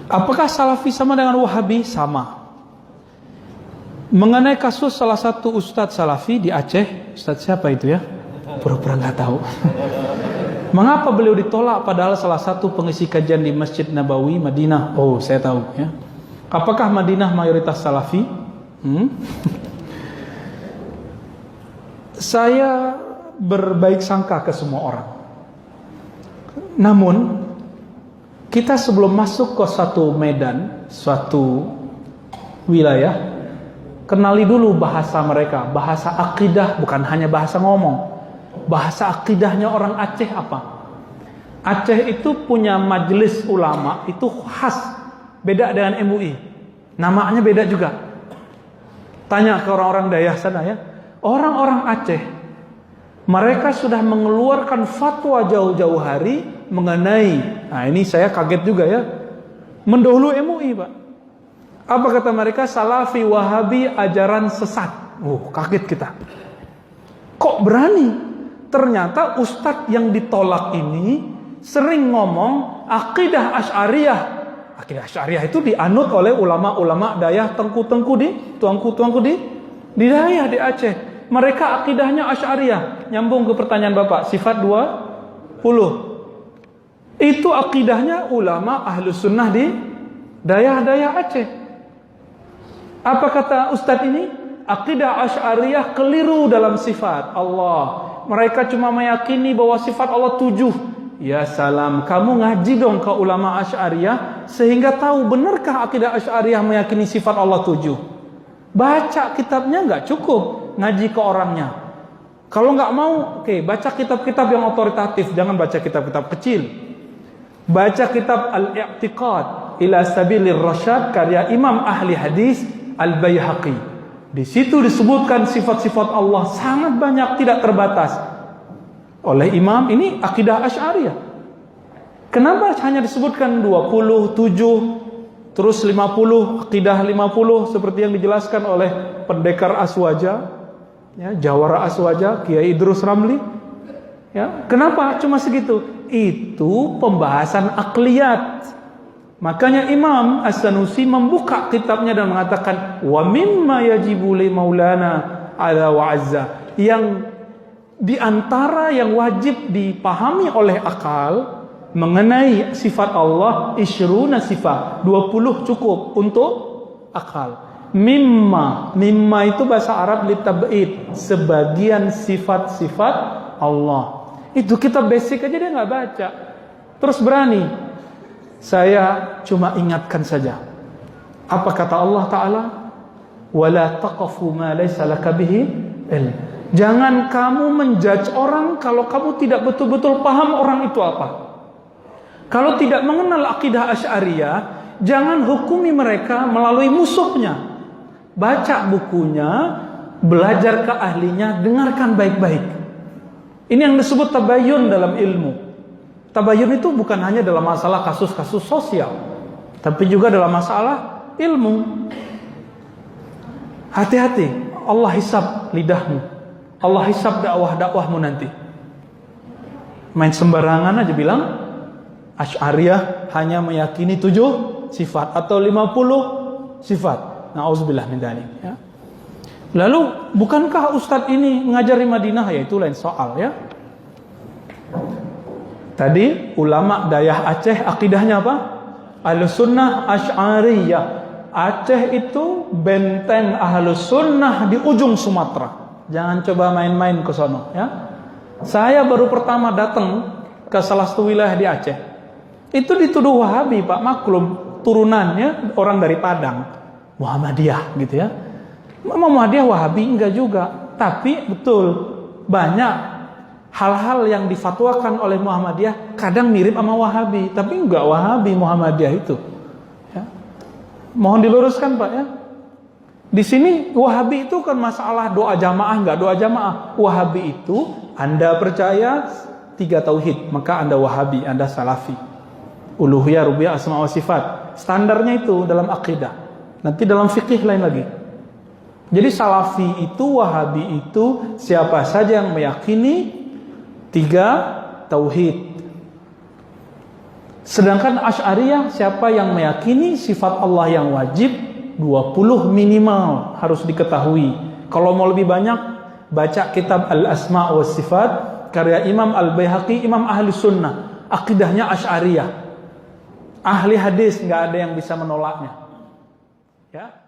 Apakah Salafi sama dengan Wahabi? Sama. Mengenai kasus salah satu Ustadz Salafi di Aceh, Ustadz siapa itu ya? Pura-pura nggak tahu. Mengapa beliau ditolak padahal salah satu pengisi kajian di Masjid Nabawi Madinah? Oh, saya tahu ya. Apakah Madinah mayoritas Salafi? Saya berbaik sangka ke semua orang. Namun kita sebelum masuk ke suatu medan, suatu wilayah, kenali dulu bahasa mereka, bahasa akidah, bukan hanya bahasa ngomong. Bahasa akidahnya orang Aceh apa? Aceh itu punya majelis ulama, itu khas, beda dengan MUI. Namanya beda juga. Tanya ke orang-orang Dayah sana ya. Orang-orang Aceh, mereka sudah mengeluarkan fatwa jauh-jauh hari mengenai, nah ini saya kaget juga ya, mendahului MUI Pak. Apa kata mereka? Salafi, Wahabi, ajaran sesat. Kaget kita. Kok berani? Ternyata ustadz yang ditolak ini sering ngomong akidah Asy'ariyah. Akidah Asy'ariyah itu dianut oleh ulama-ulama Dayah tengku-tengku di tuangku-tuangku di Dayah di Aceh. Mereka akidahnya Asy'ariyah. Nyambung ke pertanyaan Bapak, sifat 20. Itu akidahnya ulama Ahlus Sunnah di Dayah-Dayah Aceh. Apa kata ustadz ini? Akidah Asy'ariyah keliru dalam sifat Allah. Mereka cuma meyakini bahwa sifat Allah 7. Ya salam, kamu ngaji dong ke ulama Asy'ariyah sehingga tahu benarkah akidah Asy'ariyah meyakini sifat Allah 7. Baca kitabnya nggak cukup, ngaji ke orangnya. Kalau nggak mau, baca kitab-kitab yang otoritatif, jangan baca kitab-kitab kecil. Baca kitab Al-I'tiqad ila Sabilir Rasyad karya Imam ahli hadis Al-Baihaqi. Di situ disebutkan sifat-sifat Allah sangat banyak, tidak terbatas. Oleh imam ini akidah Asy'ariyah. Kenapa hanya disebutkan 27, terus 50, akidah 50 seperti yang dijelaskan oleh pendekar Aswaja, ya, Jawara Aswaja, Kiai Idrus Ramli. Ya, kenapa cuma segitu? Itu pembahasan akliyat. Makanya Imam As-Sanusi membuka kitabnya dan mengatakan wa mimma yajibu li maulana ala wa azza, yang diantara yang wajib dipahami oleh akal mengenai sifat Allah isyruna sifat, 20 cukup untuk akal. Mimma itu bahasa Arab litab'id, sebagian sifat-sifat Allah. Itu kitab basic aja dia nggak baca, terus berani. Saya cuma ingatkan saja. Apa kata Allah Ta'ala? Wala taqafu ma laysa laka bihi ilm. Jangan kamu menjudge orang kalau kamu tidak betul-betul paham orang itu apa. Kalau tidak mengenal akidah Asy'ariyah, jangan hukumi mereka melalui musuhnya. Baca bukunya, belajar ke ahlinya, dengarkan baik-baik. Ini yang disebut tabayyun dalam ilmu. Tabayyun itu bukan hanya dalam masalah kasus-kasus sosial, tapi juga dalam masalah ilmu. Hati-hati, Allah hisab lidahmu, Allah hisab dakwah-dakwahmu nanti. Main sembarangan aja bilang Asy'ariyah hanya meyakini 7 sifat atau 50 sifat. Nauzubillah min dzalik, ya. Lalu bukankah ustadz ini ngajari Madinah? Ya itu lain soal ya. Tadi ulama Dayah Aceh akidahnya apa? Ahlus Sunnah Asy'ariyah. Aceh itu benteng Ahlus Sunnah di ujung Sumatera. Jangan coba main-main ke sono ya. Saya baru pertama datang ke salah satu wilayah di Aceh. Itu dituduh Wahabi, Pak, maklum turunannya orang dari Padang, Muhammadiyah gitu ya. Muhammadiyah Wahabi enggak juga, tapi betul banyak hal-hal yang difatwakan oleh Muhammadiyah kadang mirip sama Wahabi, tapi enggak Wahabi Muhammadiyah itu. Ya. Mohon diluruskan Pak ya. Di sini Wahabi itu kan masalah doa jamaah enggak doa jamaah. Wahabi itu Anda percaya 3 tauhid, maka Anda Wahabi, Anda Salafi. Uluhiyah, rububiyah, asma wa sifat. Standarnya itu dalam akidah. Nanti dalam fikih lain lagi. Jadi Salafi itu, Wahabi itu siapa saja yang meyakini 3 tauhid. Sedangkan Asy'ariyah siapa yang meyakini sifat Allah yang wajib 20 minimal harus diketahui. Kalau mau lebih banyak, baca kitab Al-Asma' wa Sifat karya Imam Al-Baihaqi, Imam Ahli Sunnah. Akidahnya Asy'ariyah. Ahli hadis, nggak ada yang bisa menolaknya. Ya.